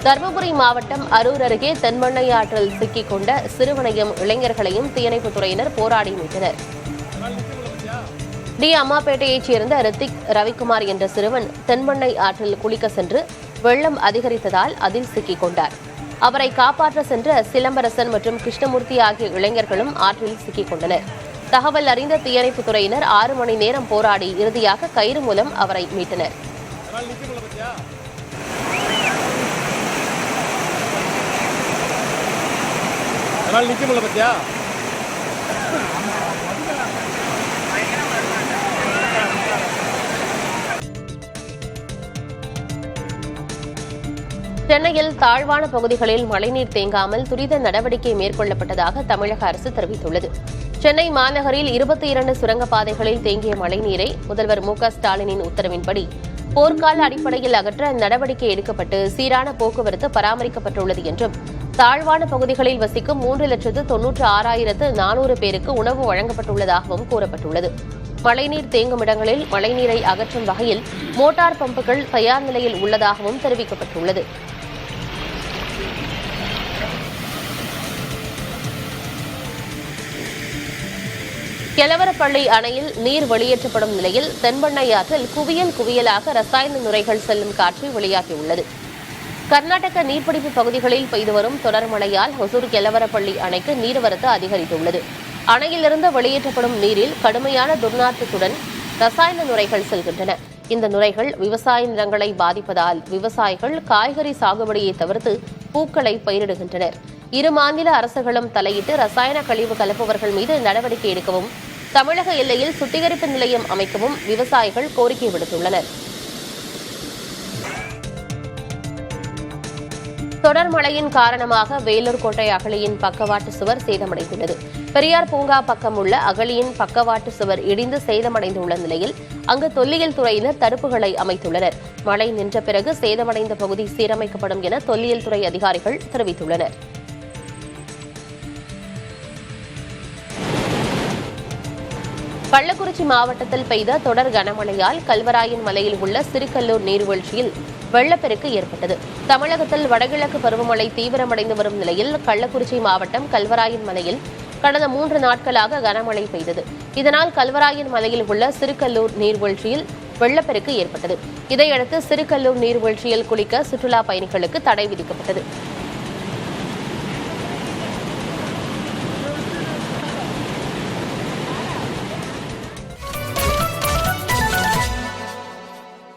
தருமபுரி மாவட்டம் அரூர் அருகே தென்பெண்ணை ஆற்றில் சிக்கிக் கொண்ட சிறுவனையும் இளைஞர்களையும் தீயணைப்புத் துறையினர் போராடி மீட்டனர். அம்மாப்பேட்டையைச் சேர்ந்த ரித்திக் ரவிக்குமார் என்ற சிறுவன் தென்பெண்ணை ஆற்றில் குளிக்க சென்று வெள்ளம் அதிகரித்ததால் அதில் சிக்கிக் கொண்டார். அவரை காப்பாற்ற சென்ற சிலம்பரசன் மற்றும் கிருஷ்ணமூர்த்தி ஆகிய இளைஞர்களும் ஆற்றில் சிக்கிக் கொண்டனர். தகவல் அறிந்த தீயணைப்புத் துறையினர் 6 மணி நேரம் போராடி இறுதியாக கயிறு மூலம் அவரை மீட்டனர். சென்னையில் தாழ்வான பகுதிகளில் மழைநீர் தேங்காமல் துரித நடவடிக்கை மேற்கொள்ளப்பட்டதாக தமிழக அரசு தெரிவித்துள்ளது. சென்னை மாநகரில் 22 சுரங்கப்பாதைகளில் தேங்கிய மழைநீரை முதல்வர் மு.க.ஸ்டாலினின் உத்தரவின்படி போர்க்கால அடிப்படையில் அகற்ற நடவடிக்கை எடுக்கப்பட்டு சீரான போக்குவரத்து பராமரிக்கப்பட்டுள்ளது என்றும் தாழ்வான பகுதிகளில் வசிக்கும் 3,96,400 பேருக்கு உணவு வழங்கப்பட்டுள்ளதாகவும் கூறப்பட்டுள்ளது. மழைநீர் தேங்கும் இடங்களில் மழைநீரை அகற்றும் வகையில் மோட்டார் பம்புகள் தயார் நிலையில் உள்ளதாகவும் தெரிவிக்கப்பட்டுள்ளது. கெலவரப்பள்ளி அணையில் நீர் வெளியேற்றப்படும் நிலையில் தென்பெண்ணை ஆற்றில் குவியலாக ரசாயன நுரைகள் செல்லும் காட்சி வெளியாகியுள்ளது. கர்நாடக நீர்பிடிப்பு பகுதிகளில் பெய்து வரும் தொடர் மழையால் ஒசூர் கெலவரப்பள்ளி அணைக்கு நீர்வரத்து அதிகரித்துள்ளது. அணையிலிருந்து வெளியேற்றப்படும் நீரில் கடுமையான துர்நாற்றத்துடன் ரசாயன நுரைகள் செல்கின்றன. இந்த நுரைகள் விவசாய நிலங்களை பாதிப்பதால் விவசாயிகள் காய்கறி சாகுபடியை தவிர்த்து பூக்களை பயிரிடுகின்றனர். இரு மாநில அரசுகளும் தலையிட்டு ரசாயன கழிவு கலப்புவர்கள் மீது நடவடிக்கை எடுக்கவும் தமிழக எல்லையில் சுத்திகரிப்பு நிலையம் அமைக்கவும் விவசாயிகள் கோரிக்கை விடுத்துள்ளனர். தொடர் மழையின் காரணமாக வேலூர் கோட்டை அகழியின் பக்கவாட்டு சுவர் சேதமடைந்துள்ளது. பெரியார் பூங்கா பக்கம் உள்ள அகழியின் பக்கவாட்டு சுவர் இடிந்து சேதமடைந்துள்ள நிலையில் அங்கு தொல்லியல் துறையினர் தடுப்புகளை அமைத்துள்ளனர். மழை நின்ற பிறகு சேதமடைந்த பகுதி சீரமைக்கப்படும் என தொல்லியல் துறை அதிகாரிகள் தெரிவித்துள்ளனர். கள்ளக்குறிச்சி மாவட்டத்தில் பெய்த தொடர் கனமழையால் கல்வராயன் மலையில் உள்ள சிறுகல்லூர் நீர்வீழ்ச்சியில் வெள்ளப்பெருக்கு ஏற்பட்டது. தமிழகத்தில் வடகிழக்கு பருவமழை தீவிரமடைந்து வரும் நிலையில் கள்ளக்குறிச்சி மாவட்டம் கல்வராயன் மலையில் கடந்த 3 நாட்களாக கனமழை பெய்தது. இதனால் கல்வராயன் மலையில் உள்ள சிறுகல்லூர் நீர்வீழ்ச்சியில் வெள்ளப்பெருக்கு ஏற்பட்டது. இதையடுத்து சிறுகல்லூர் நீர்வீழ்ச்சியில் குளிக்க சுற்றுலா பயணிகளுக்கு தடை விதிக்கப்பட்டது.